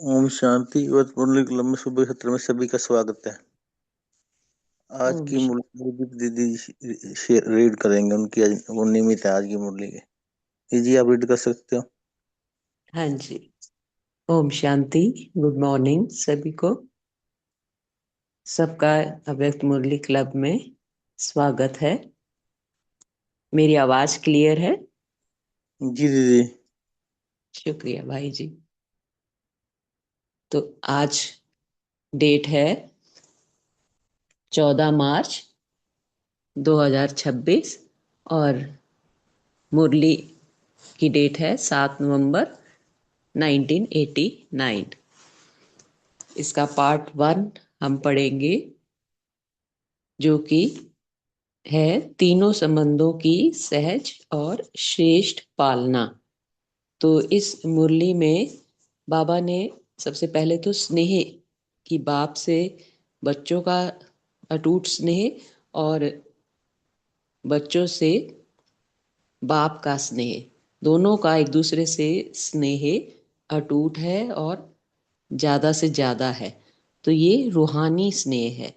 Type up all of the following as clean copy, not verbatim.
ओम शांति और मुरली क्लब में सुबह सत्र में सभी का स्वागत है। आज ओम की मुरली दीदी शेयर रीड करेंगे उनकी वो नियमित है आज की मुरली के। जी आप रीड कर सकते हो। हाँ जी। ओम शांति। गुड मॉर्निंग सभी को। सबका अव्यक्त मुरली क्लब में स्वागत है। मेरी आवाज क्लियर है? जी दीदी। शुक्रिया भाई जी। तो आज डेट है 14 मार्च 2026 और मुरली की डेट है 7 नवंबर 1989। इसका पार्ट 1 हम पढ़ेंगे, जो कि है तीनों संबंधों की सहज और श्रेष्ठ पालना। तो इस मुरली में बाबा ने सबसे पहले तो स्नेह की, बाप से बच्चों का अटूट स्नेह और बच्चों से बाप का स्नेह, दोनों का एक दूसरे से स्नेह अटूट है और ज्यादा से ज्यादा है। तो ये रूहानी स्नेह है।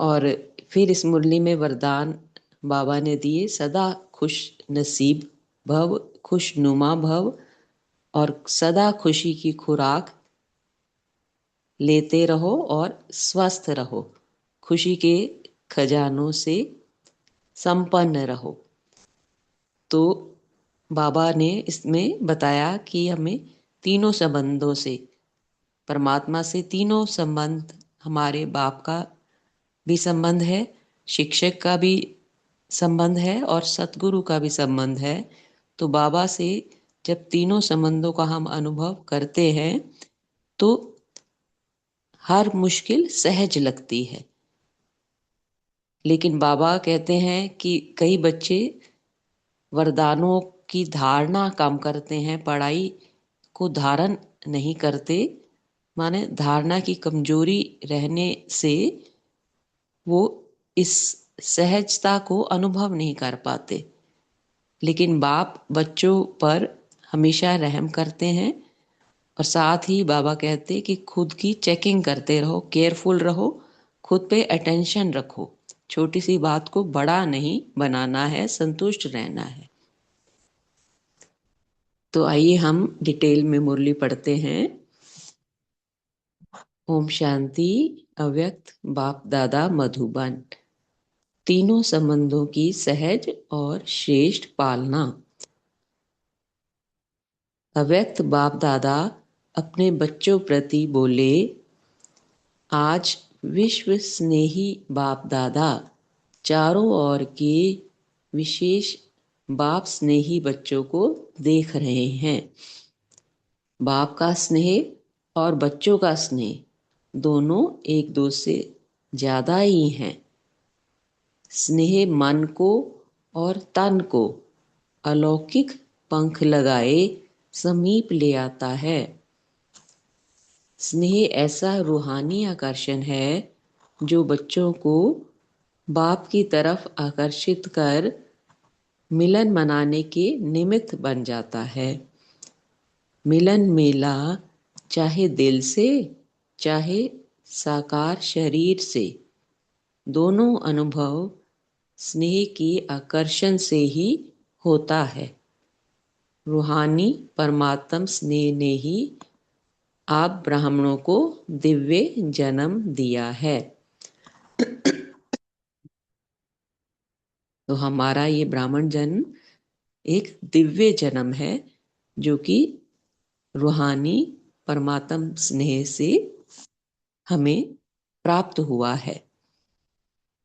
और फिर इस मुरली में वरदान बाबा ने दिए, सदा खुश नसीब भव, खुश नुमा भव और सदा खुशी की खुराक लेते रहो और स्वस्थ रहो, खुशी के खजानों से संपन्न रहो। तो बाबा ने इसमें बताया कि हमें तीनों संबंधों से, परमात्मा से तीनों संबंध, हमारे बाप का भी संबंध है, शिक्षक का भी संबंध है और सतगुरु का भी संबंध है। तो बाबा से जब तीनों संबंधों का हम अनुभव करते हैं तो हर मुश्किल सहज लगती है। लेकिन बाबा कहते हैं कि कई बच्चे वरदानों की धारणा कम करते हैं, पढ़ाई को धारण नहीं करते, माने धारणा की कमजोरी रहने से वो इस सहजता को अनुभव नहीं कर पाते। लेकिन बाप बच्चों पर हमेशा रहम करते हैं और साथ ही बाबा कहते हैं कि खुद की चेकिंग करते रहो, केयरफुल रहो, खुद पे अटेंशन रखो, छोटी सी बात को बड़ा नहीं बनाना है, संतुष्ट रहना है। तो आइए हम डिटेल में मुरली पढ़ते हैं। ओम शांति। अव्यक्त बाप दादा मधुबन, तीनों संबंधों की सहज और श्रेष्ठ पालना। अव्यक्त बाप दादा अपने बच्चों प्रति बोले, आज विश्व स्नेही बाप दादा चारों ओर के विशेष बाप स्नेही बच्चों को देख रहे हैं। बाप का स्नेह और बच्चों का स्नेह दोनों एक दो से ज्यादा ही हैं। स्नेह मन को और तन को अलौकिक पंख लगाए समीप ले आता है। स्नेह ऐसा रूहानी आकर्षण है जो बच्चों को बाप की तरफ आकर्षित कर मिलन मनाने के निमित्त बन जाता है। मिलन मेला चाहे दिल से चाहे साकार शरीर से, दोनों अनुभव स्नेह के आकर्षण से ही होता है। रूहानी परमात्म स्नेह ने ही आप ब्राह्मणों को दिव्य जन्म दिया है। तो हमारा ये ब्राह्मण जन्म एक दिव्य जन्म है, जो कि रूहानी परमात्म स्नेह से हमें प्राप्त हुआ है।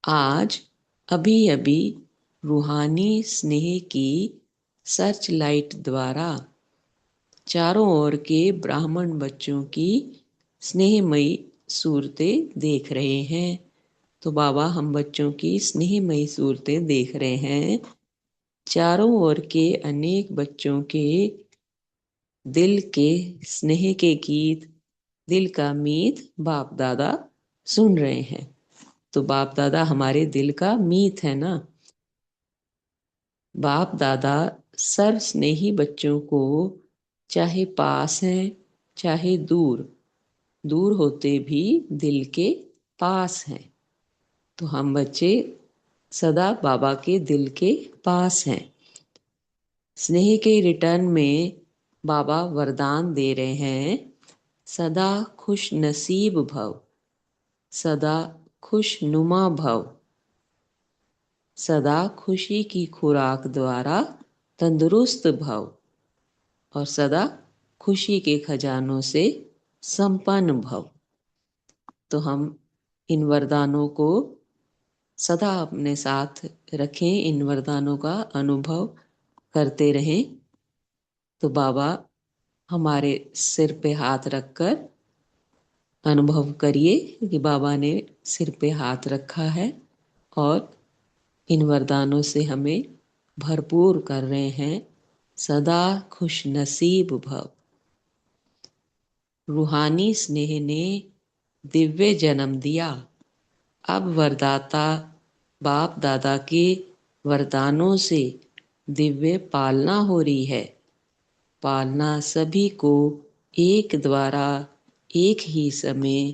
आज अभी अभी रूहानी स्नेह की सर्च लाइट द्वारा चारों ओर के ब्राह्मण बच्चों की स्नेहमयी सूरतें देख रहे हैं। तो बाबा हम बच्चों की स्नेहमयी सूरतें देख रहे हैं। चारों ओर के अनेक बच्चों के दिल के स्नेह के गीत, दिल का मीत बाप दादा सुन रहे हैं। तो बाप दादा हमारे दिल का मीत है ना। बाप दादा सर्व स्नेही बच्चों को, चाहे पास हैं चाहे दूर दूर होते भी दिल के पास हैं। तो हम बच्चे सदा बाबा के दिल के पास हैं। स्नेह के रिटर्न में बाबा वरदान दे रहे हैं, सदा खुश नसीब भव, सदा खुशनुमा भव, सदा खुशी की खुराक द्वारा तंदुरुस्त भव और सदा खुशी के खजानों से संपन्न भव। तो हम इन वरदानों को सदा अपने साथ रखें, इन वरदानों का अनुभव करते रहें। तो बाबा हमारे सिर पे हाथ रखकर अनुभव करिए कि बाबा ने सिर पे हाथ रखा है और इन वरदानों से हमें भरपूर कर रहे हैं। सदा खुश नसीब भव। रूहानी स्नेह ने दिव्य जन्म दिया। अब वरदाता बाप दादा के वरदानों से दिव्य पालना हो रही है। पालना सभी को एक द्वारा एक ही समय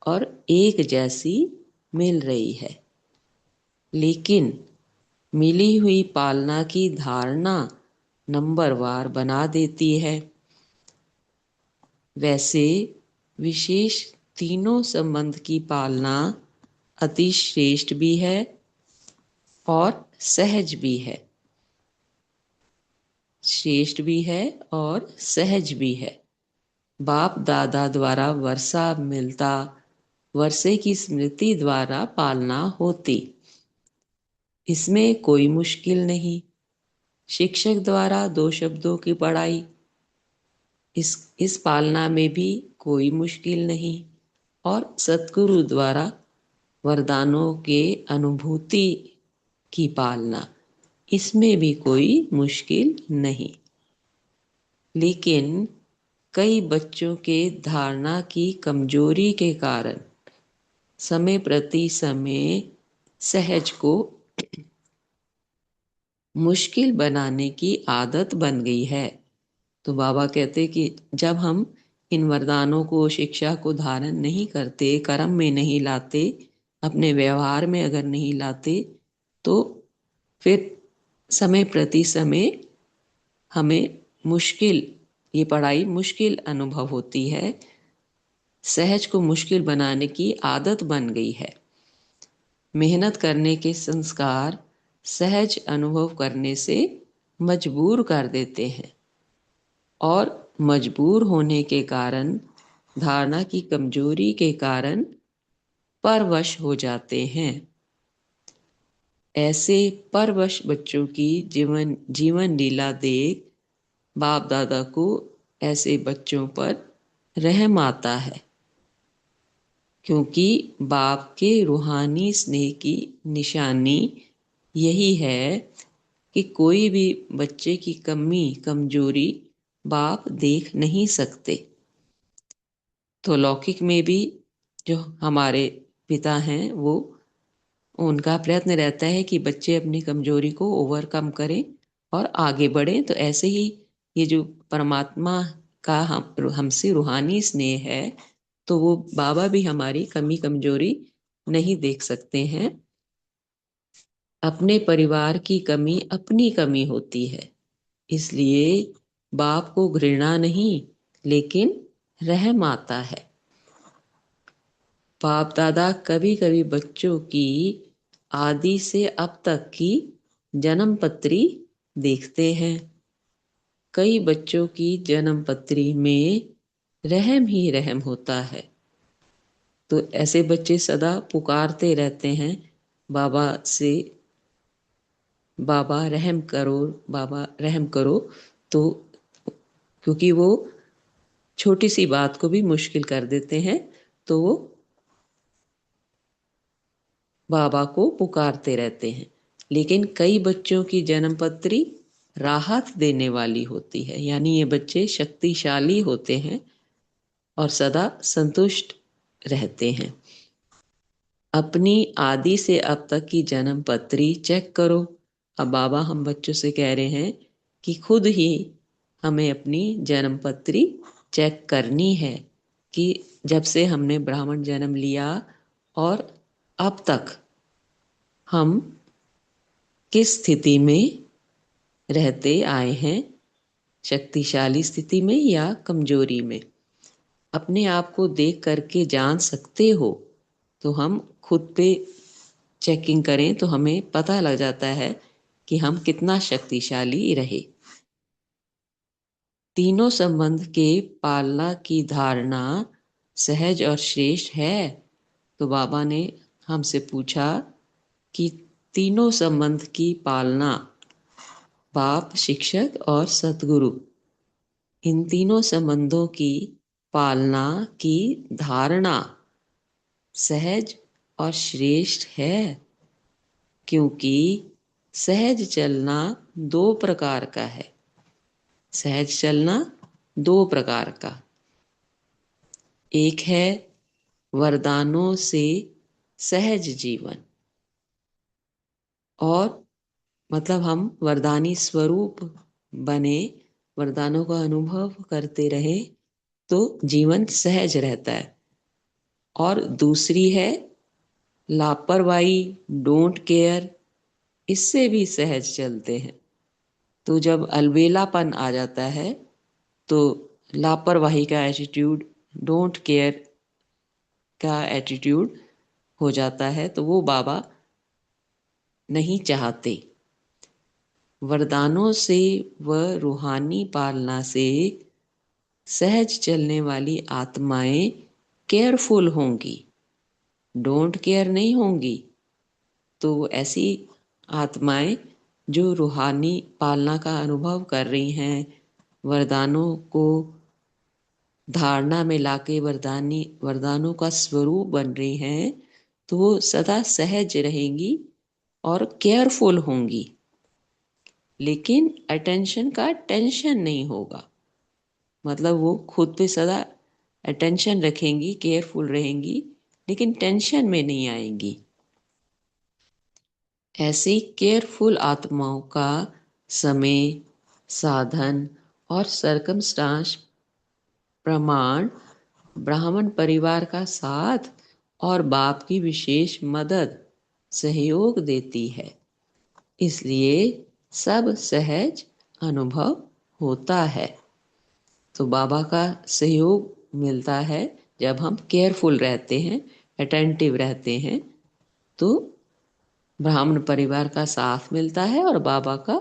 और एक जैसी मिल रही है। लेकिन मिली हुई पालना की धारणा नंबरवार बना देती है। वैसे विशेष तीनों संबंध की पालना अति श्रेष्ठ भी है और सहज भी है। श्रेष्ठ भी है और सहज भी है। बाप दादा द्वारा वर्षा मिलता, वर्षे की स्मृति द्वारा पालना होती, इसमें कोई मुश्किल नहीं। शिक्षक द्वारा 2 शब्दों की पढ़ाई, इस पालना में भी कोई मुश्किल नहीं। और सतगुरु द्वारा वरदानों के अनुभूति की पालना, इसमें भी कोई मुश्किल नहीं। लेकिन कई बच्चों के धारणा की कमजोरी के कारण समय प्रति समय सहज को मुश्किल बनाने की आदत बन गई है। तो बाबा कहते कि जब हम इन वरदानों को, शिक्षा को धारण नहीं करते, कर्म में नहीं लाते, अपने व्यवहार में अगर नहीं लाते, तो फिर समय प्रति समय हमें मुश्किल, ये पढ़ाई मुश्किल अनुभव होती है। सहज को मुश्किल बनाने की आदत बन गई है। मेहनत करने के संस्कार सहज अनुभव करने से मजबूर कर देते हैं और मजबूर होने के कारण, धारणा की कमजोरी के कारण परवश हो जाते हैं। ऐसे परवश बच्चों की जीवन लीला देख बाप दादा को ऐसे बच्चों पर रहम आता है, क्योंकि बाप के रूहानी स्नेह की निशानी यही है कि कोई भी बच्चे की कमी, कमजोरी बाप देख नहीं सकते। तो लौकिक में भी जो हमारे पिता हैं, वो उनका प्रयत्न रहता है कि बच्चे अपनी कमजोरी को ओवरकम करें और आगे बढ़ें। तो ऐसे ही ये जो परमात्मा का हमसे रूहानी स्नेह है, तो वो बाबा भी हमारी कमी कमजोरी नहीं देख सकते हैं। अपने परिवार की कमी अपनी कमी होती है, इसलिए बाप को घृणा नहीं लेकिन रहम आता है। बाप दादा कभी कभी बच्चों की आदि से अब तक की जन्म पत्री देखते हैं। कई बच्चों की जन्म पत्री में रहम ही रहम होता है। तो ऐसे बच्चे सदा पुकारते रहते हैं बाबा से, बाबा रहम करो, बाबा रहम करो। तो क्योंकि वो छोटी सी बात को भी मुश्किल कर देते हैं, तो वो बाबा को पुकारते रहते हैं। लेकिन कई बच्चों की जन्म पत्री राहत देने वाली होती है, यानी ये बच्चे शक्तिशाली होते हैं और सदा संतुष्ट रहते हैं। अपनी आदि से अब तक की जन्म पत्री चेक करो। अब बाबा हम बच्चों से कह रहे हैं कि खुद ही हमें अपनी जन्म पत्री चेक करनी है कि जब से हमने ब्राह्मण जन्म लिया और अब तक हम किस स्थिति में रहते आए हैं, शक्तिशाली स्थिति में या कमजोरी में। अपने आप को देख करके जान सकते हो तो हम खुद पे चेकिंग करें तो हमें पता लग जाता है कि हम कितना शक्तिशाली रहे। तीनों संबंध के पालना की धारणा सहज और श्रेष्ठ है। तो बाबा ने हमसे पूछा कि तीनों संबंध की पालना, बाप, शिक्षक और सतगुरु, इन तीनों संबंधों की पालना की धारणा सहज और श्रेष्ठ है, क्योंकि सहज चलना दो प्रकार का है। सहज चलना दो प्रकार का, एक है वरदानों से सहज जीवन, और मतलब हम वरदानी स्वरूप बने, वरदानों का अनुभव करते रहे तो जीवन सहज रहता है। और दूसरी है लापरवाही, डोंट केयर, इससे भी सहज चलते हैं। तो जब अलबेलापन आ जाता है तो लापरवाही का एटीट्यूड, डोंट केयर का एटीट्यूड हो जाता है, तो वो बाबा नहीं चाहते। वरदानों से व रूहानी पालना से सहज चलने वाली आत्माएं केयरफुल होंगी, डोंट केयर नहीं होंगी। तो वो ऐसी आत्माएं जो रूहानी पालना का अनुभव कर रही हैं, वरदानों को धारणा में लाके वरदानों का स्वरूप बन रही हैं, तो वो सदा सहज रहेंगी और केयरफुल होंगी। लेकिन अटेंशन का टेंशन नहीं होगा, मतलब वो खुद पे सदा अटेंशन रखेंगी, केयरफुल रहेंगी, लेकिन टेंशन में नहीं आएंगी। ऐसी केयरफुल आत्माओं का समय, साधन और सरकमस्टांस प्रमाण ब्राह्मण परिवार का साथ और बाप की विशेष मदद, सहयोग देती है। इसलिए सब सहज अनुभव होता है। तो बाबा का सहयोग मिलता है जब हम केयरफुल रहते हैं, अटेंटिव रहते हैं, तो ब्राह्मण परिवार का साथ मिलता है और बाबा का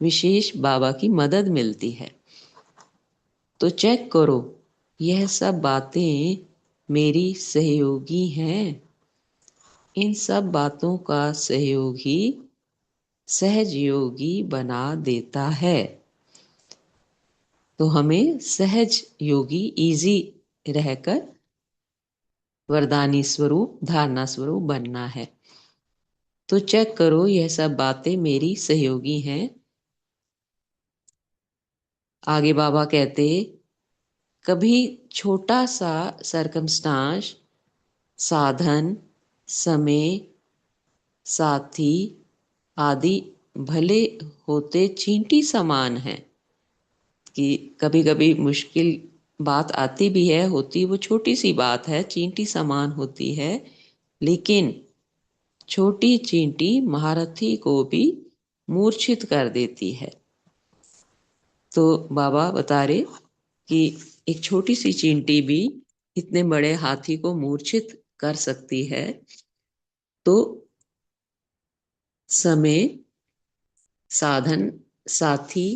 विशेष, बाबा की मदद मिलती है। तो चेक करो, यह सब बातें मेरी सहयोगी हैं। इन सब बातों का सहयोग ही सहज योगी बना देता है। तो हमें सहज योगी, इजी रहकर वरदानी स्वरूप, धारणा स्वरूप बनना है। तो चेक करो, यह सब बातें मेरी सहयोगी हैं। आगे बाबा कहते, कभी छोटा सा सरकमस्टांस, साधन, समय, साथी आदि भले होते चींटी समान है, कि कभी कभी मुश्किल बात आती भी है, होती वो छोटी सी बात है, चींटी समान होती है, लेकिन छोटी चींटी महारथी को भी मूर्छित कर देती है। तो बाबा बता रहे कि एक छोटी सी चींटी भी इतने बड़े हाथी को मूर्छित कर सकती है। तो समय, साधन, साथी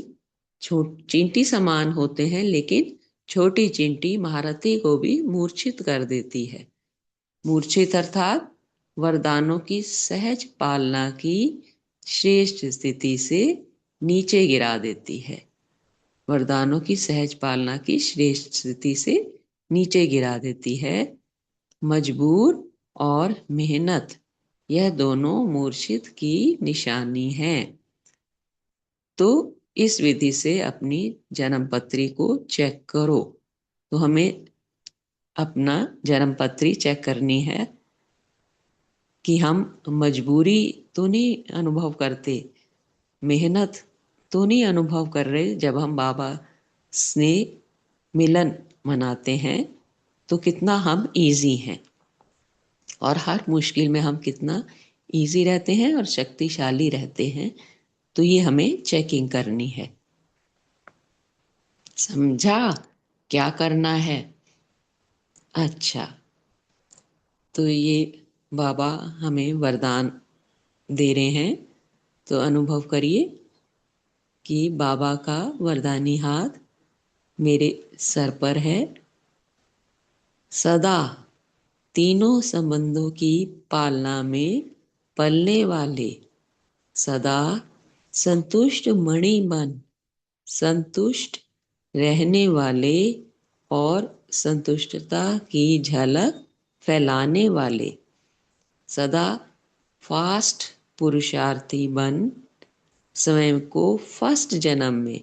चींटी समान होते हैं, लेकिन छोटी चींटी महारथी को भी मूर्छित कर देती है। मूर्छित अर्थात वरदानों की सहज पालना की श्रेष्ठ स्थिति से नीचे गिरा देती है। वरदानों की सहज पालना की श्रेष्ठ स्थिति से नीचे गिरा देती है। मजबूर और मेहनत, यह दोनों मूर्छित की निशानी है। तो इस विधि से अपनी जन्म पत्री को चेक करो। तो हमें अपना जन्म पत्री चेक करनी है कि हम मजबूरी तो नहीं अनुभव करते, मेहनत तो नहीं अनुभव कर रहे जब हम बाबा से मिलन मनाते हैं तो कितना हम इजी हैं, और हर मुश्किल में हम कितना इजी रहते हैं और शक्तिशाली रहते हैं। तो ये हमें चेकिंग करनी है। समझा क्या करना है? अच्छा, तो ये बाबा हमें वरदान दे रहे हैं। तो अनुभव करिए कि बाबा का वरदानी हाथ मेरे सर पर है। सदा तीनों संबंधों की पालना में पलने वाले, सदा संतुष्ट मणि बन संतुष्ट रहने वाले और संतुष्टता की झलक फैलाने वाले, सदा फास्ट पुरुषार्थी बन स्वयं को फर्स्ट जन्म में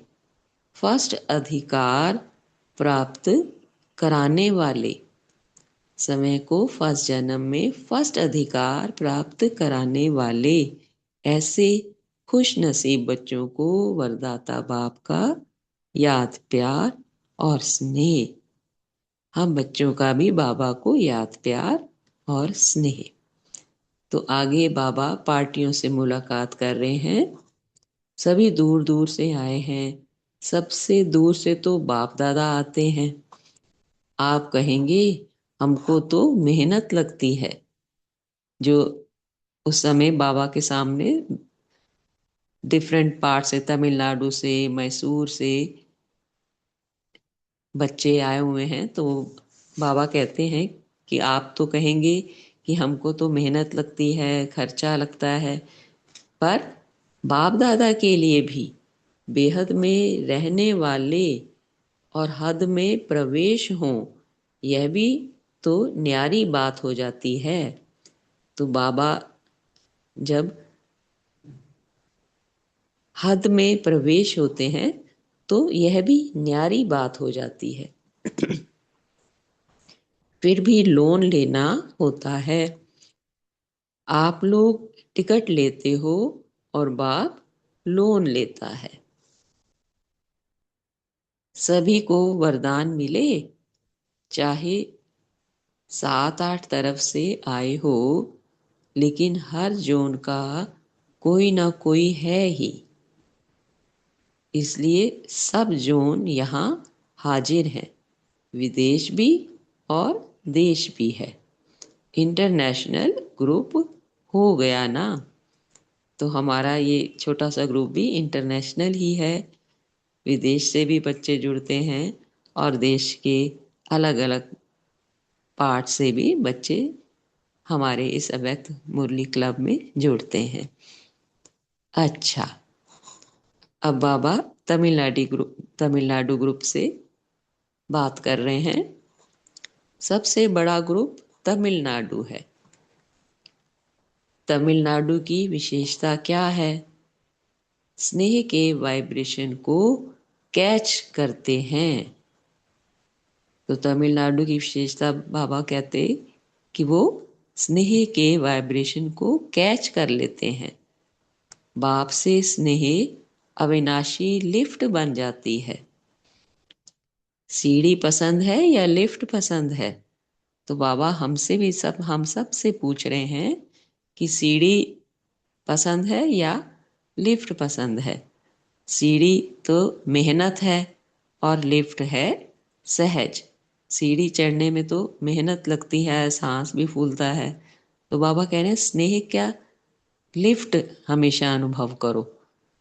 फर्स्ट अधिकार प्राप्त कराने वाले, समय को फर्स्ट जन्म में फर्स्ट अधिकार प्राप्त कराने वाले ऐसे खुश नसीब बच्चों को वरदाता बाप का याद प्यार और स्नेह। हम बच्चों का भी बाबा को याद प्यार और स्नेह। तो आगे बाबा पार्टियों से मुलाकात कर रहे हैं। सभी दूर दूर से आए हैं। सबसे दूर से तो बाप दादा आते हैं। आप कहेंगे हमको तो मेहनत लगती है। जो उस समय बाबा के सामने डिफरेंट पार्ट से, तमिलनाडु से, मैसूर से बच्चे आए हुए हैं, तो बाबा कहते हैं कि आप तो कहेंगे कि हमको तो मेहनत लगती है, खर्चा लगता है, पर बाप दादा के लिए भी बेहद में रहने वाले और हद में प्रवेश हों, यह भी तो न्यारी बात हो जाती है। तो बाबा जब हद में प्रवेश होते हैं तो यह भी न्यारी बात हो जाती है। फिर भी लोन लेना होता है। आप लोग टिकट लेते हो और बाप लोन लेता है। सभी को वरदान मिले, चाहे 7-8 तरफ से आए हो, लेकिन हर जोन का कोई ना कोई है ही। इसलिए सब जोन यहाँ हाजिर हैं। विदेश भी और देश भी है। इंटरनेशनल ग्रुप हो गया ना। तो हमारा ये छोटा सा ग्रुप भी इंटरनेशनल ही है। विदेश से भी बच्चे जुड़ते हैं और देश के अलग अलग पार्ट से भी बच्चे हमारे इस अव्यक्त मुरली क्लब में जुड़ते हैं। अच्छा, अब बाबा तमिलनाडु ग्रुप से बात कर रहे हैं। सबसे बड़ा ग्रुप तमिलनाडु है। तमिलनाडु की विशेषता क्या है? स्नेह के वाइब्रेशन को कैच करते हैं। तो तमिलनाडु की विशेषता बाबा कहते कि वो स्नेह के वाइब्रेशन को कैच कर लेते हैं। बाप से स्नेह अविनाशी लिफ्ट बन जाती है। सीढ़ी पसंद है या लिफ्ट पसंद है? तो बाबा हम सब से पूछ रहे हैं कि सीढ़ी पसंद है या लिफ्ट पसंद है? सीढ़ी तो मेहनत है और लिफ्ट है सहज। सीढ़ी चढ़ने में तो मेहनत लगती है, सांस भी फूलता है। तो बाबा कह रहे हैं स्नेह क्या, लिफ्ट हमेशा अनुभव करो।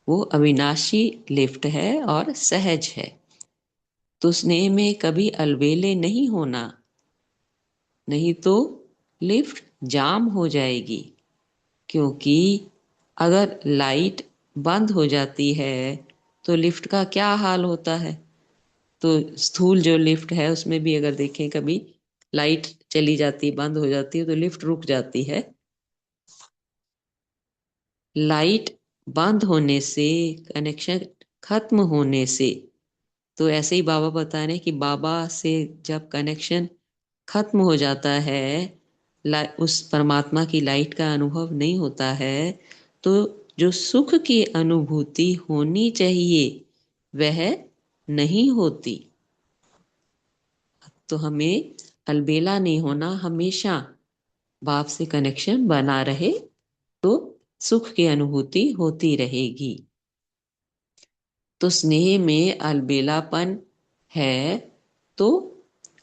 वो अविनाशी लिफ्ट है और सहज है। तो स्नेह में कभी अलबेले नहीं होना, नहीं तो लिफ्ट जाम हो जाएगी। क्योंकि अगर लाइट बंद हो जाती है तो लिफ्ट का क्या हाल होता है? तो स्थूल जो लिफ्ट है उसमें भी अगर देखें कभी लाइट चली जाती, बंद हो जाती है तो लिफ्ट रुक जाती है। लाइट बंद होने से, कनेक्शन खत्म होने से, तो ऐसे ही बाबा बता रहे हैं कि बाबा से जब कनेक्शन खत्म हो जाता है, उस परमात्मा की लाइट का अनुभव नहीं होता है, तो जो सुख की अनुभूति होनी चाहिए वह नहीं होती। तो हमें अलबेला नहीं होना, हमेशा बाप से कनेक्शन बना रहे तो सुख की अनुभूति होती रहेगी। तो स्नेह में अलबेलापन है तो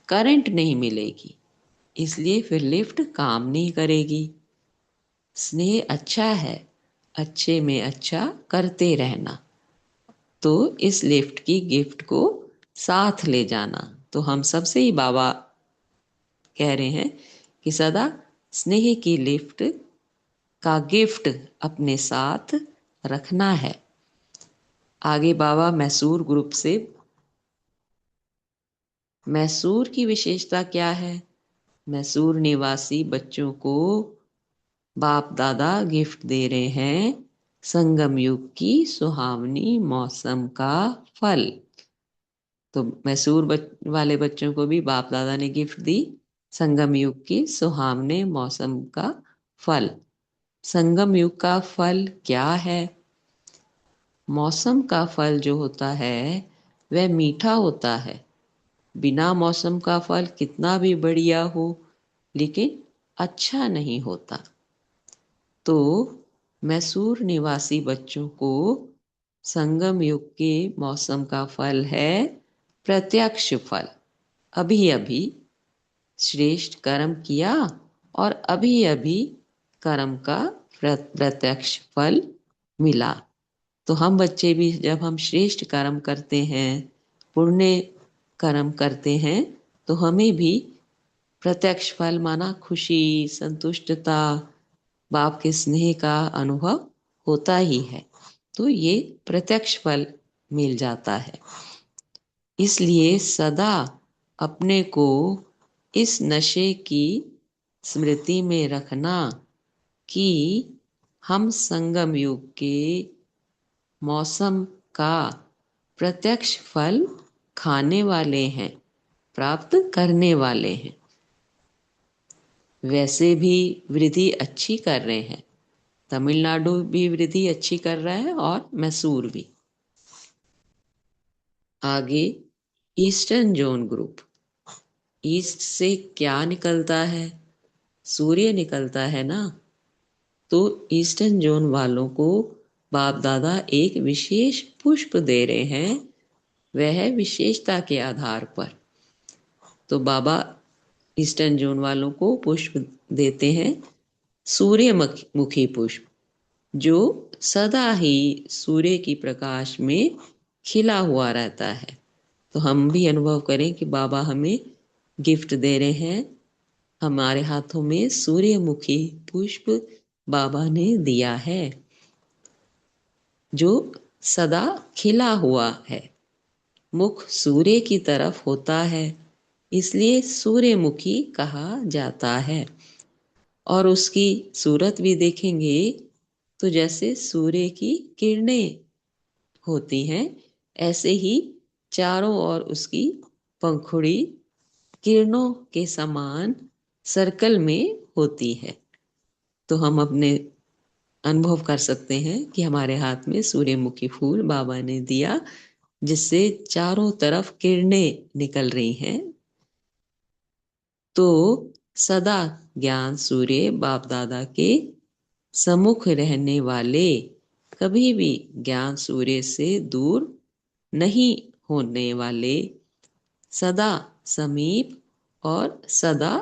करंट नहीं मिलेगी, इसलिए फिर लिफ्ट काम नहीं करेगी। स्नेह अच्छा है, अच्छे में अच्छा करते रहना, तो इस लिफ्ट की गिफ्ट को साथ ले जाना। तो हम सबसे ही बाबा कह रहे हैं कि सदा स्नेह की लिफ्ट का गिफ्ट अपने साथ रखना है। आगे बाबा मैसूर ग्रुप से, मैसूर की विशेषता क्या है? मैसूर निवासी बच्चों को बाप दादा गिफ्ट दे रहे हैं संगम युग की सुहावनी मौसम का फल। तो मैसूर वाले बच्चों को भी बाप दादा ने गिफ्ट दी संगम युग की सुहावने मौसम का फल। संगम युग का फल क्या है? मौसम का फल जो होता है वह मीठा होता है। बिना मौसम का फल कितना भी बढ़िया हो लेकिन अच्छा नहीं होता। तो मैसूर निवासी बच्चों को संगम युग के मौसम का फल है प्रत्यक्ष फल। अभी अभी श्रेष्ठ कर्म किया और अभी अभी कर्म का प्रत्यक्ष फल मिला। तो हम बच्चे भी जब हम श्रेष्ठ कर्म करते हैं, पुण्य कर्म करते हैं, तो हमें भी प्रत्यक्ष फल माना खुशी, संतुष्टता, बाप के स्नेह का अनुभव होता ही है। तो ये प्रत्यक्ष फल मिल जाता है। इसलिए सदा अपने को इस नशे की स्मृति में रखना कि हम संगम युग के मौसम का प्रत्यक्ष फल खाने वाले हैं, प्राप्त करने वाले हैं। वैसे भी वृद्धि अच्छी कर रहे हैं, तमिलनाडु भी वृद्धि अच्छी कर रहा है और मैसूर भी। आगे ईस्टर्न जोन ग्रुप, ईस्ट से क्या निकलता है? सूर्य निकलता है ना। तो ईस्टर्न जोन वालों को बाप दादा एक विशेष पुष्प दे रहे हैं, वह विशेषता के आधार पर। तो बाबा ईस्टर्न जोन वालों को पुष्प देते हैं सूर्यमुखी पुष्प, जो सदा ही सूर्य की प्रकाश में खिला हुआ रहता है। तो हम भी अनुभव करें कि बाबा हमें गिफ्ट दे रहे हैं। हमारे हाथों में सूर्यमुखी पुष्प बाबा ने दिया है, जो सदा खिला हुआ है। मुख सूर्य की तरफ होता है, इसलिए सूर्यमुखी कहा जाता है। और उसकी सूरत भी देखेंगे तो जैसे सूर्य की किरणें होती हैं, ऐसे ही चारों ओर उसकी पंखुड़ी किरणों के समान सर्कल में होती है। तो हम अपने अनुभव कर सकते हैं कि हमारे हाथ में सूर्यमुखी फूल बाबा ने दिया, जिससे चारों तरफ किरणें निकल रही हैं। तो सदा ज्ञान सूर्य बाप दादा के सम्मुख रहने वाले कभी भी ज्ञान सूर्य से दूर नहीं होने वाले, सदा समीप और सदा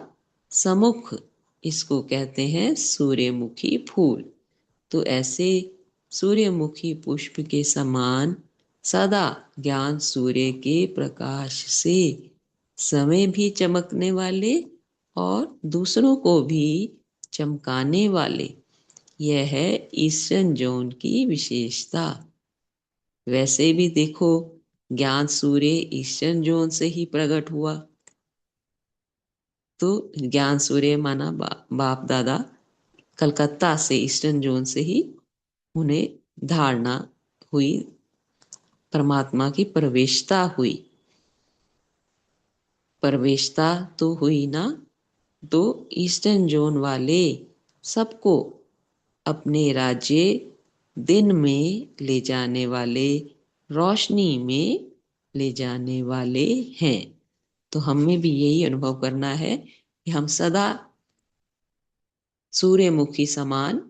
सम्मुख, इसको कहते हैं सूर्यमुखी फूल। तो ऐसे सूर्यमुखी पुष्प के समान सदा ज्ञान सूर्य के प्रकाश से समय भी चमकने वाले और दूसरों को भी चमकाने वाले, यह है ईस्टर्न जोन की विशेषता। वैसे भी देखो, ज्ञान सूर्य ईस्टर्न जोन से ही प्रकट हुआ। तो ज्ञान सूर्य माना बाप दादा कलकत्ता से, ईस्टर्न जोन से ही उन्हें धारणा हुई, परमात्मा की प्रवेशता हुई। प्रवेशता तो हुई ना, तो ईस्टर्न जोन वाले सबको अपने राज्य दिन में ले जाने वाले, रोशनी में ले जाने वाले हैं। तो हमें भी यही अनुभव करना है कि हम सदा सूर्यमुखी समान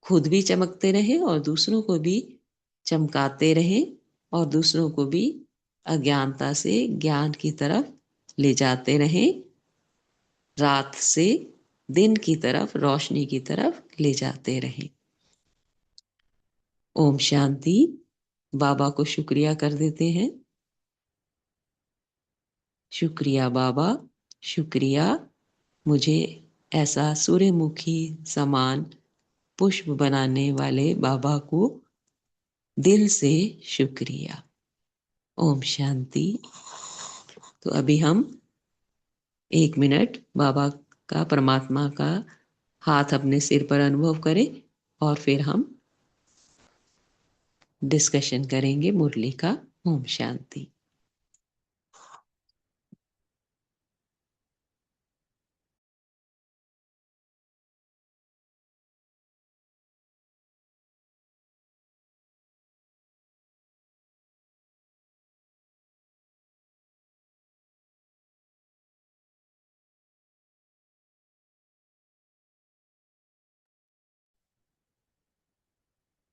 खुद भी चमकते रहें और दूसरों को भी चमकाते रहें और दूसरों को भी अज्ञानता से ज्ञान की तरफ ले जाते रहें, रात से दिन की तरफ, रोशनी की तरफ ले जाते रहें। ओम शांति। बाबा को शुक्रिया कर देते हैं। शुक्रिया बाबा, शुक्रिया, मुझे ऐसा सूर्यमुखी समान पुष्प बनाने वाले बाबा को दिल से शुक्रिया। ओम शांति। तो अभी हम 1 मिनट बाबा का, परमात्मा का हाथ अपने सिर पर अनुभव करें और फिर हम डिस्कशन करेंगे मुरली का। ओम शांति।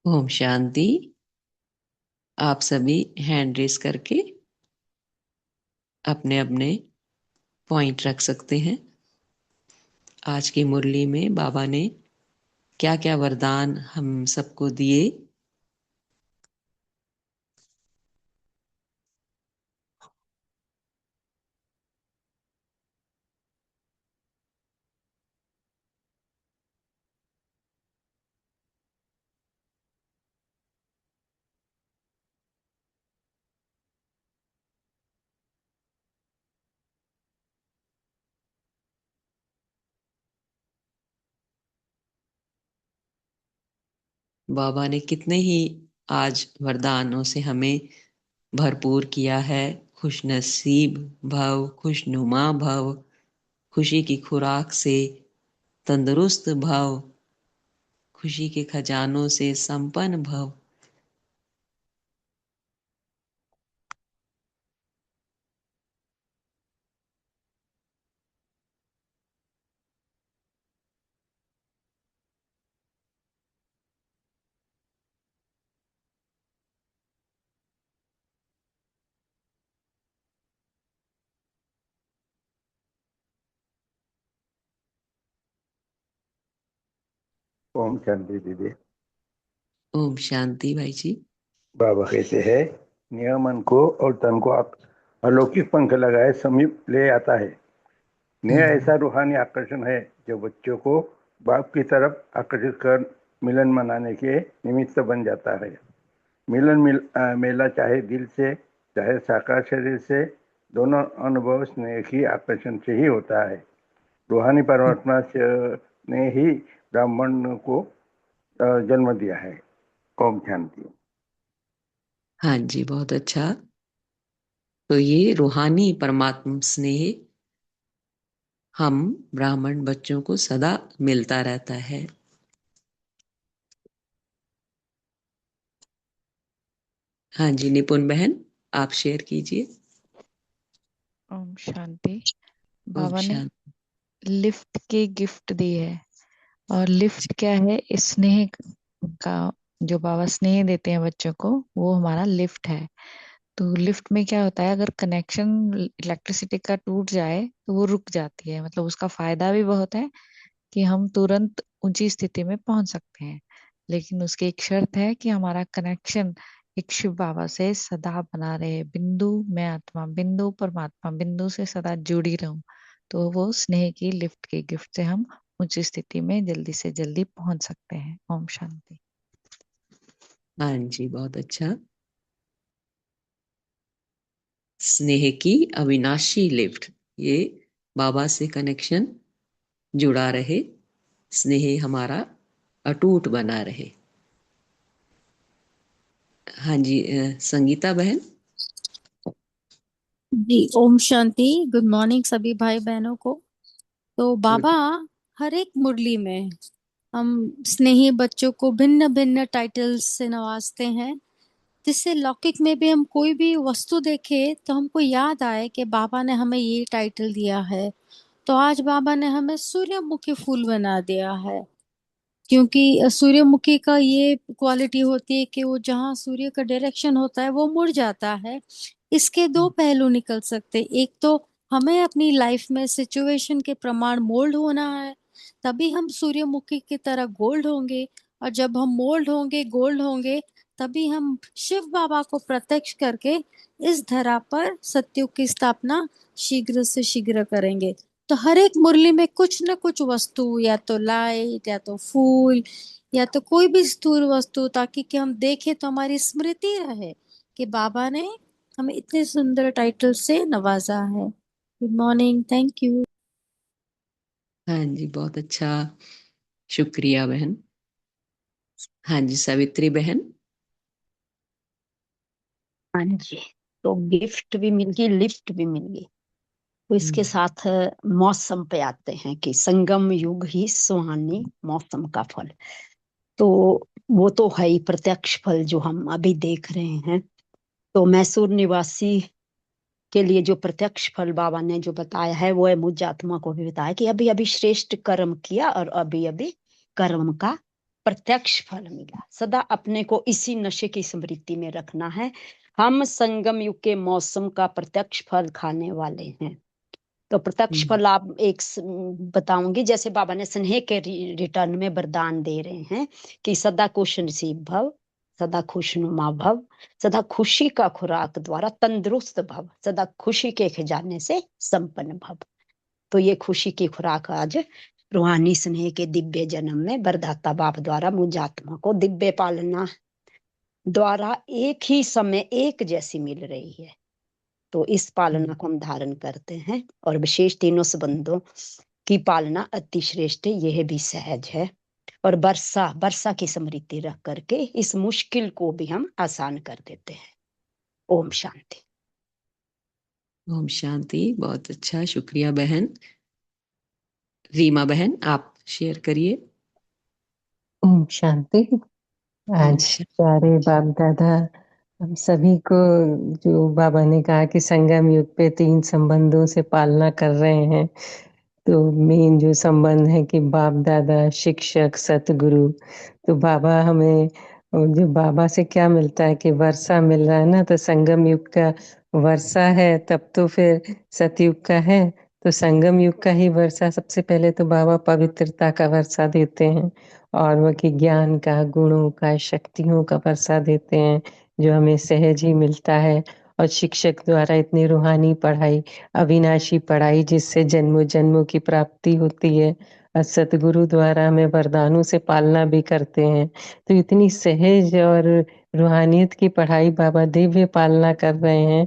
ओम शांति। आप सभी हैंड रेस करके अपने अपने पॉइंट रख सकते हैं। आज की मुरली में बाबा ने क्या क्या वरदान हम सबको दिए। बाबा ने कितने ही आज वरदानों से हमें भरपूर किया है। खुश नसीब भव, खुशनुमा भव, खुशी की खुराक से तंदुरुस्त भव, खुशी के खजानों से संपन्न भव। ओम शांति दीदी। ओम शांति भाई जी। बाबा कहते हैं, नियमन को और तन को आप अलौकिक पंख लगाए समीप ले आता है। नेह ऐसा रूहानी आकर्षण है जो बच्चों को बाप की तरफ आकर्षित कर मिलन मनाने के निमित्त बन जाता है। मेला चाहे दिल से चाहे साकार शरीर से, दोनों अनुभव स्नेह की आकर्षण से ही होता है। रूहानी परमात्मा ने ही ब्राह्मण को जन्म दिया है। ओम शांति। हाँ जी, बहुत अच्छा। तो ये रूहानी परमात्मा स्नेह हम ब्राह्मण बच्चों को सदा मिलता रहता है। हाँ जी, निपुण बहन, आप शेयर कीजिए। ओम शांति। ओम बाबा ने शांति। लिफ्ट के गिफ्ट दी है, और लिफ्ट क्या है? स्नेह का। जो बाबा स्नेह देते हैं बच्चों को, वो हमारा लिफ्ट है। तो लिफ्ट में क्या होता है, अगर कनेक्शन इलेक्ट्रिसिटी का टूट जाए तो वो रुक जाती है। मतलब उसका फायदा भी बहुत है कि हम तुरंत ऊंची स्थिति में पहुंच सकते हैं। लेकिन उसकी एक शर्त है कि हमारा कनेक्शन एक शिव बाबा से सदा बना रहे। बिंदु मैं आत्मा, बिंदु परमात्मा, बिंदु से सदा जुड़ी रहूं। तो वो स्नेह की लिफ्ट के गिफ्ट से हम ऊंची स्थिति में जल्दी से जल्दी पहुंच सकते हैं। ओम शांति। हाँ जी, बहुत अच्छा। स्नेह की अविनाशी लिफ्ट, ये बाबा से कनेक्शन जुड़ा रहे, स्नेह हमारा अटूट बना रहे। हाँ जी, संगीता बहन। जी ओम शांति। गुड मॉर्निंग सभी भाई बहनों को। तो बाबा हर एक मुरली में हम स्नेही बच्चों को भिन्न भिन्न टाइटल्स से नवाजते हैं। जिससे लौकिक में भी हम कोई भी वस्तु देखे तो हमको याद आए कि बाबा ने हमें ये टाइटल दिया है। तो आज बाबा ने हमें सूर्यमुखी फूल बना दिया है, क्योंकि सूर्यमुखी का ये क्वालिटी होती है कि वो जहाँ सूर्य का डायरेक्शन होता है वो मुड़ जाता है। इसके दो पहलू निकल सकते हैं। एक तो हमें अपनी लाइफ में सिचुएशन के प्रमाण मोल्ड होना है, तभी हम सूर्यमुखी की तरह गोल्ड होंगे। और जब हम मोल्ड होंगे, गोल्ड होंगे, तभी हम शिव बाबा को प्रत्यक्ष करके इस धरा पर सत्युग की स्थापना शीघ्र से शीघ्र करेंगे। तो हर एक मुरली में कुछ न कुछ वस्तु, या तो लाइट, या तो फूल, या तो कोई भी स्थूल वस्तु, ताकि कि हम देखें तो हमारी स्मृति रहे कि बाबा ने हमें इतने सुंदर टाइटल से नवाजा है। Good morning, thank you. हाँ जी, बहुत अच्छा, शुक्रिया बहन। हाँ जी, सावित्री बहन। हाँ जी, तो गिफ्ट भी मिल गई, लिफ्ट भी मिल गई। तो इसके साथ मौसम पे आते हैं कि संगम युग ही सुहानी मौसम का फल। तो वो तो है ही प्रत्यक्ष फल जो हम अभी देख रहे हैं। तो मैसूर निवासी के लिए जो प्रत्यक्ष फल बाबा ने जो बताया है, वो है मुझ आत्मा को भी बताया कि अभी अभी श्रेष्ठ कर्म किया और अभी अभी कर्म का प्रत्यक्ष फल मिला। सदा अपने को इसी नशे की स्मृति में रखना है। हम संगम युग के मौसम का प्रत्यक्ष फल खाने वाले हैं। तो प्रत्यक्ष फल आप बताऊंगी, जैसे बाबा ने स्नेह के रिटर्न में वरदान दे रहे हैं कि सदा खुश नसीब भव, सदा खुशनुमा भव, सदा खुशी का खुराक द्वारा तंदुरुस्त भव, सदा खुशी के खजाने से संपन्न भव। तो ये खुशी की खुराक आज रूहानी स्नेह के दिव्य जन्म में वरदाता बाप द्वारा मुझ आत्मा को दिव्य पालना द्वारा एक ही समय एक जैसी मिल रही है। तो इस पालना को हम धारण करते हैं, और विशेष तीनों संबंधों की पालना अति श्रेष्ठ, यह भी सहज है। और वर्षा वर्षा की स्मृति रख करके इस मुश्किल को भी हम आसान कर देते हैं। ओम शांति। ओम शांति। बहुत अच्छा, शुक्रिया बहन। रीमा बहन, आप शेयर करिए। ओम शांति। आज अच्छा। प्यारे बाप दादा हम सभी को, जो बाबा ने कहा कि संगम युग पे 3 संबंधों से पालना कर रहे हैं, तो मेन जो संबंध है कि बाप दादा, शिक्षक, सतगुरु। तो बाबा हमें, और जो बाबा से क्या मिलता है कि वर्षा मिल रहा है ना, तो संगम युग का वर्षा है, तब तो फिर सतयुग का है। तो संगम युग का ही वर्षा, सबसे पहले तो बाबा पवित्रता का वर्षा देते हैं, और वो कि ज्ञान का, गुणों का, शक्तियों का वर्षा देते हैं, जो हमें सहज ही मिलता है। और शिक्षक द्वारा इतनी रूहानी पढ़ाई, अविनाशी पढ़ाई, जिससे जन्मों जन्मों की प्राप्ति होती है। और सतगुरु द्वारा हमें वरदानों से पालना भी करते हैं। तो इतनी सहज और रूहानियत की पढ़ाई बाबा दिव्य पालना कर रहे हैं।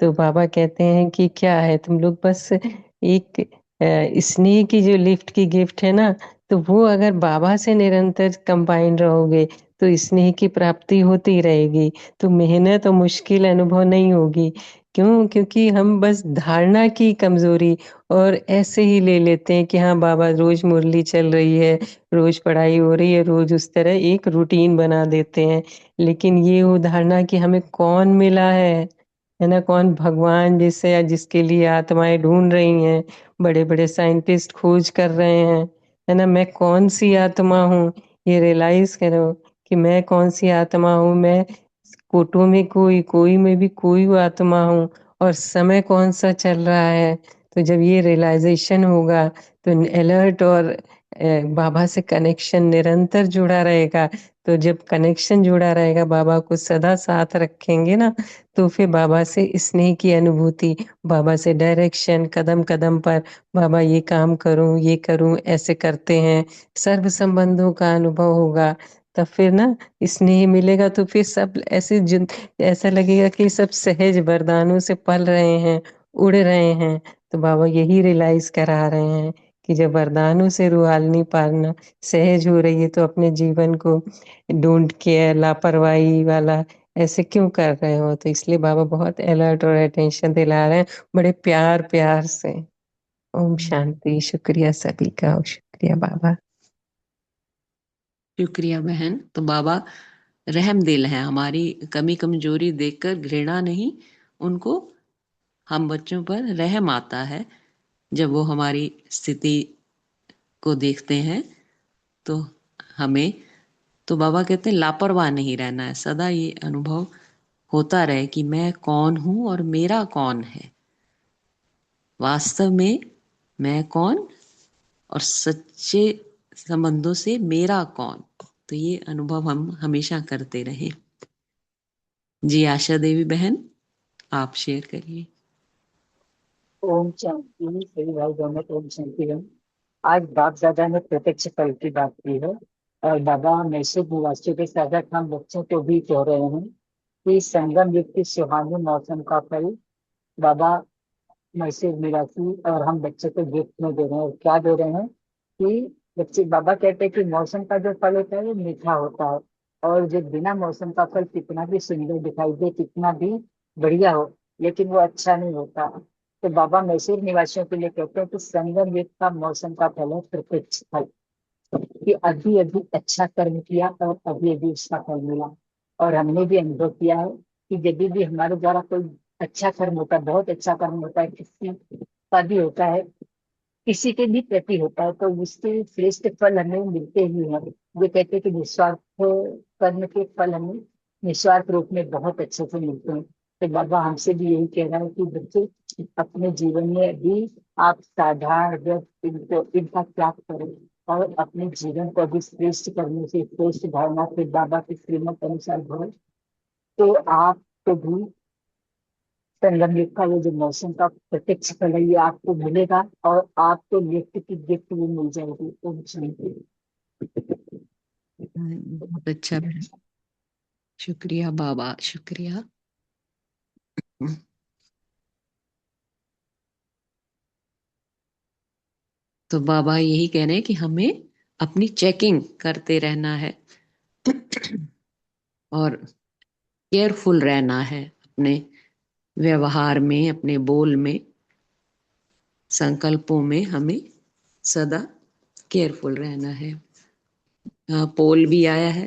तो बाबा कहते हैं कि क्या है, तुम लोग बस एक स्नेह की जो लिफ्ट की गिफ्ट है ना, तो वो अगर बाबा से निरंतर कंबाइन रहोगे तो स्नेह की प्राप्ति होती रहेगी। तो मेहनत और मुश्किल अनुभव नहीं होगी। क्यों? क्योंकि हम बस धारणा की कमजोरी और ऐसे ही ले लेते हैं कि हाँ बाबा रोज मुरली चल रही है, रोज पढ़ाई हो रही है, रोज उस तरह एक रूटीन बना देते हैं। लेकिन ये वो धारणा कि हमें कौन मिला है ना, कौन भगवान जिससे या जिसके लिए आत्माएं ढूंढ रही हैं, बड़े बड़े साइंटिस्ट खोज कर रहे हैं, है ना। मैं कौन सी आत्मा हूँ, ये रियलाइज करो कि मैं कौन सी आत्मा हूँ। मैं कोटों में कोई में भी कोई आत्मा हूँ, और समय कौन सा चल रहा है। तो जब ये रियलाइजेशन होगा तो अलर्ट और बाबा से कनेक्शन निरंतर जुड़ा रहेगा। तो जब कनेक्शन जुड़ा रहेगा, बाबा को सदा साथ रखेंगे ना, तो फिर बाबा से स्नेह की अनुभूति, बाबा से डायरेक्शन, कदम कदम पर बाबा ये काम करूं, ये करूं, ऐसे करते हैं, सर्व संबंधों का अनुभव होगा। तब फिर ना स्नेह मिलेगा, तो फिर सब ऐसे ऐसा लगेगा कि सब सहज वरदानों से पल रहे हैं, उड़ रहे हैं। तो बाबा यही रियलाइज करा रहे हैं कि जब वरदानों से रूहानी पालना सहज हो रही है, तो अपने जीवन को डोंट केयर, लापरवाही वाला ऐसे क्यों कर रहे हो। तो इसलिए बाबा बहुत अलर्ट और अटेंशन दिला रहे हैं, बड़े प्यार प्यार से। ओम शांति। शुक्रिया सभी का, शुक्रिया बाबा। शुक्रिया बहन। तो बाबा रहम दिल हैं, हमारी कमी कमजोरी देखकर घृणा नहीं, उनको हम बच्चों पर रहम आता है जब वो हमारी स्थिति को देखते हैं। तो हमें, तो बाबा कहते हैं लापरवाह नहीं रहना है, सदा ये अनुभव होता रहे कि मैं कौन हूं और मेरा कौन है, वास्तव में मैं कौन और सच्चे संबंधों से मेरा कौन। तो ये अनुभव हम हमेशा करते रहें। जी आशा देवी बहन, आप शेयर करिए। ओम शांति। सही भाई दोनों को ओम शांति है। आज बाप दादा ने प्रत्यक्ष फल की बात की है और बाबा मैसूर निवासियों के साथ साथ हम बच्चों को भी कह रहे हैं कि संगम युग की सुहानी मौसम का फल बाबा मैसूर निवासी और हम बच्चे को गिफ्ट में दे रहे हैं। और क्या दे रहे हैं कि बच्चे, बाबा कहते हैं कि मौसम का जो फल होता है वो मीठा होता है, और जो बिना मौसम का फल कितना भी सुंदर दिखाई दे, कितना भी बढ़िया हो, लेकिन वो अच्छा नहीं होता। तो बाबा मैसूर निवासियों के लिए कहते हैं कि संगम युग का मौसम का फल है प्रत्यक्ष फल, कि अभी अभी अच्छा कर्म किया और अभी अभी उसका फल मिला। और हमने भी अनुभव किया है कि जब भी हमारे द्वारा कोई अच्छा कर्म होता है, बहुत अच्छा कर्म होता है, किसी का भी होता है, किसी के भी प्रति होता है, तो उसके श्रेष्ठ फल हमें मिलते ही हैं। वे कहते हैं कि निस्वार्थ कर्म के फल हमें निस्वार्थ रूप में बहुत अच्छे से मिलते हैं। तो बाबा हमसे भी यही कह रहा है कि बच्चे अपने जीवन में भी आप साधारण व्रत इनका त्याग करें और अपने जीवन को भी श्रेष्ठ करने से, श्रेष्ठ भावना से बाबा के श्रीमत अनुसार बढ़े, तो आपको भी संगम युग का ये जो मौसम का प्रत्यक्ष फल है ये आपको मिलेगा और आपको गिफ्ट की गिफ्ट भी मिल जाएगी। ओम शांति। बहुत अच्छा बहन, शुक्रिया बाबा, शुक्रिया। तो बाबा यही कह रहे हैं कि हमें अपनी चेकिंग करते रहना है और केयरफुल रहना है अपने व्यवहार में, अपने बोल में, संकल्पों में हमें सदा केयरफुल रहना है। पोल भी आया है।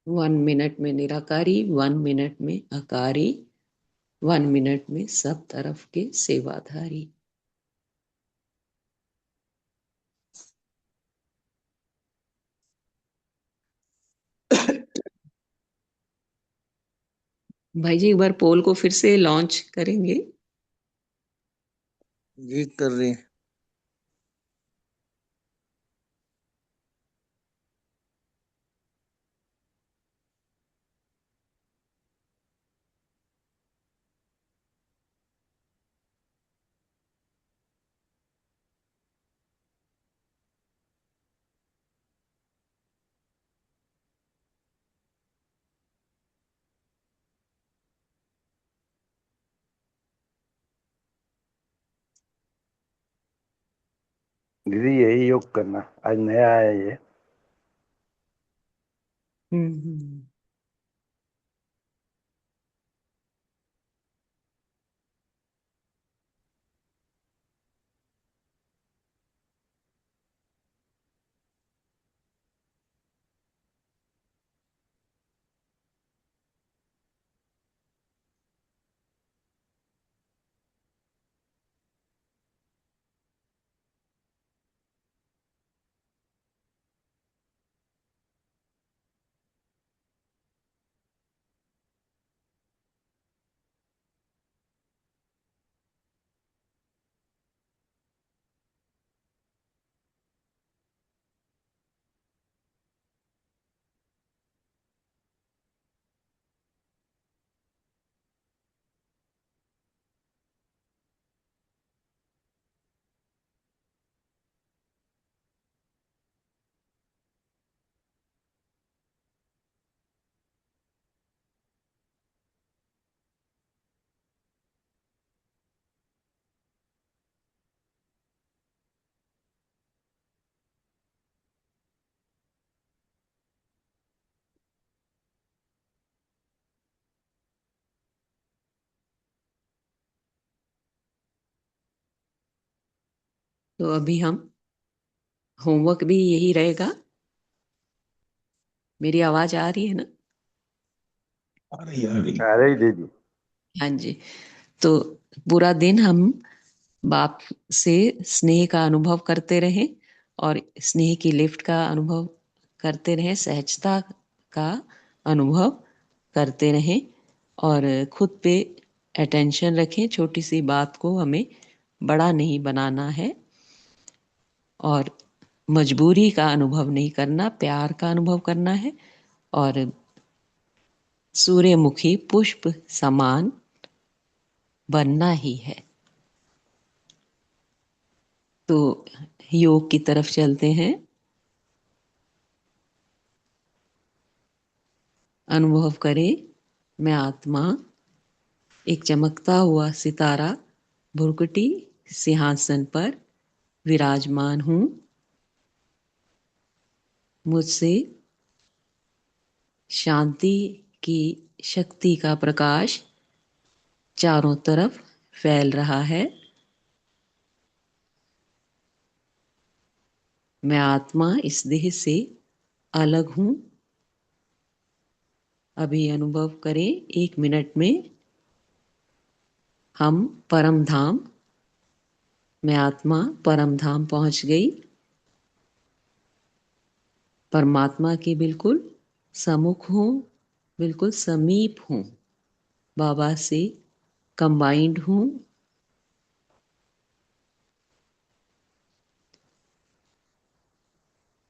वन मिनट में निराकारी, 1 मिनट में अकारी, 1 मिनट में सब तरफ के सेवाधारी। भाई जी एक बार पोल को फिर से लॉन्च करेंगे। जी कर रही हैं। दीदी यही योग करना, आज नया आया ये। हम्म। तो अभी हम होमवर्क भी यही रहेगा। मेरी आवाज आ रही है ना? आ रही आ रही। आ रही दीदी। हाँ जी। तो पूरा दिन हम बाप से स्नेह का अनुभव करते रहें और स्नेह की लिफ्ट का अनुभव करते रहें, सहजता का अनुभव करते रहें और खुद पे अटेंशन रखें। छोटी सी बात को हमें बड़ा नहीं बनाना है और मजबूरी का अनुभव नहीं करना, प्यार का अनुभव करना है और सूर्यमुखी पुष्प समान बनना ही है। तो योग की तरफ चलते हैं। अनुभव करें, मैं आत्मा एक चमकता हुआ सितारा भुरकटी सिंहासन पर विराजमान हूं। मुझसे शांति की शक्ति का प्रकाश चारों तरफ फैल रहा है। मैं आत्मा इस देह से अलग हूं। अभी अनुभव करें, 1 मिनट में हम परम धाम, मैं आत्मा परम धाम पहुंच गई। परमात्मा के बिल्कुल सम्मुख हूं, बिल्कुल समीप हूं, बाबा से कंबाइंड हूं।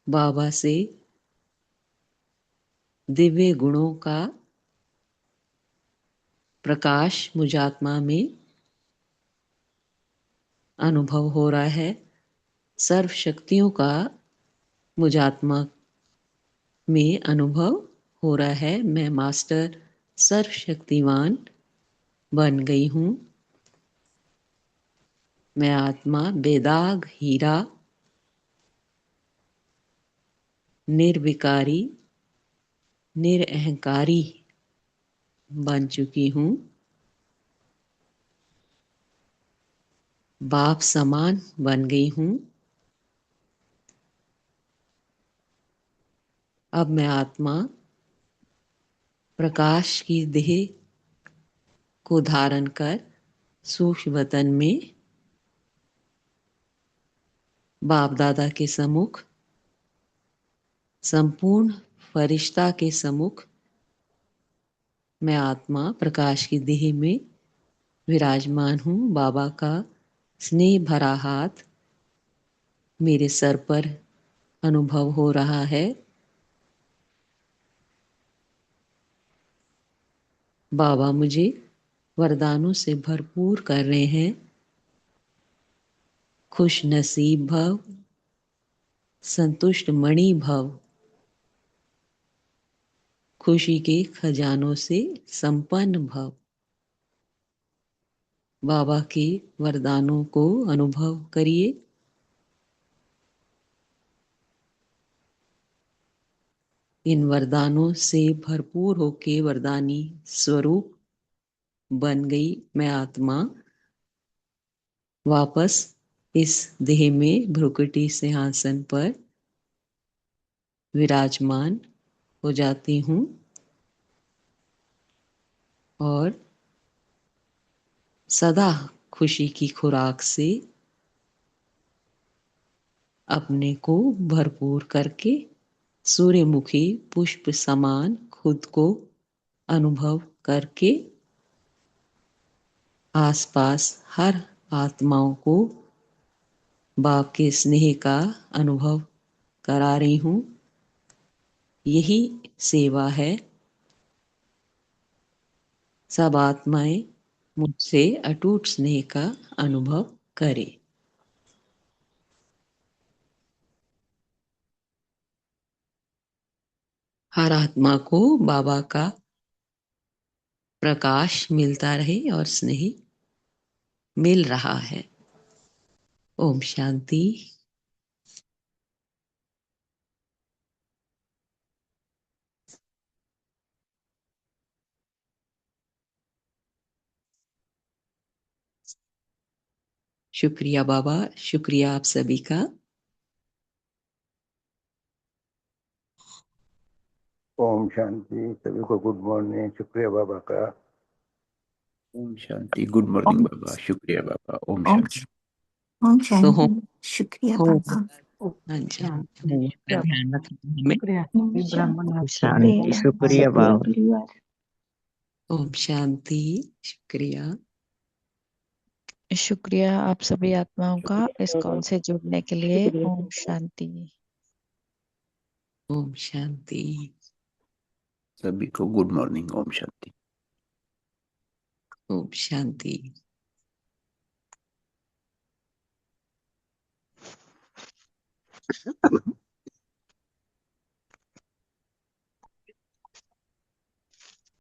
बाबा से दिव्य गुणों का प्रकाश मुझ आत्मा में अनुभव हो रहा है। सर्व शक्तियों का मुझ आत्मा में अनुभव हो रहा है। मैं मास्टर सर्वशक्तिवान बन गई हूं। मैं आत्मा बेदाग हीरा निर्विकारी निरअहंकारी बन चुकी हूं। बाप समान बन गई हूं। अब मैं आत्मा प्रकाश की देह को धारण कर सूक्ष्म वतन में बाप दादा के सम्मुख, संपूर्ण फरिश्ता के सम्मुख, मैं आत्मा प्रकाश की देह में विराजमान हूं। बाबा का स्नेह भरा हाथ मेरे सर पर अनुभव हो रहा है। बाबा मुझे वरदानों से भरपूर कर रहे हैं। खुश नसीब भव, संतुष्ट मणि भव, खुशी के खजानों से संपन्न भव। बाबा के वरदानों को अनुभव करिए। इन वरदानों से भरपूर होके वरदानी स्वरूप बन गई मैं आत्मा। वापस इस देह में भ्रुकुटी सिंहासन पर विराजमान हो जाती हूँ और सदा खुशी की खुराक से अपने को भरपूर करके सूर्यमुखी पुष्प समान खुद को अनुभव करके आसपास हर आत्माओं को बाप के स्नेह का अनुभव करा रही हूँ। यही सेवा है। सब आत्माएं मुझसे अटूट स्नेह का अनुभव करें। हर आत्मा को बाबा का प्रकाश मिलता रहे और स्नेह मिल रहा है। ओम शांति। शुक्रिया बाबा, शुक्रिया आप सभी का। ओम शांति, सभी को गुड मॉर्निंग, शुक्रिया बाबा का। ओम शांति, गुड मॉर्निंग बाबा, शुक्रिया बाबा, ओम ओम शांति। ओम तो शांति, शुक्रिया हो बाबा। हाँ जी, शांति का ध्यान रखना हमें। शुक्रिया ओम ब्रह्मनाथ शांति, शांति, शुक्रिया सभी बाबा। परिवार। ओम शांति, शुक्रिया। शुक्रिया आप सभी आत्माओं का इस कॉल से जुड़ने के लिए। ओम शांति। ओम शांति। सभी को गुड मॉर्निंग, ओम शांति। ओम शांति।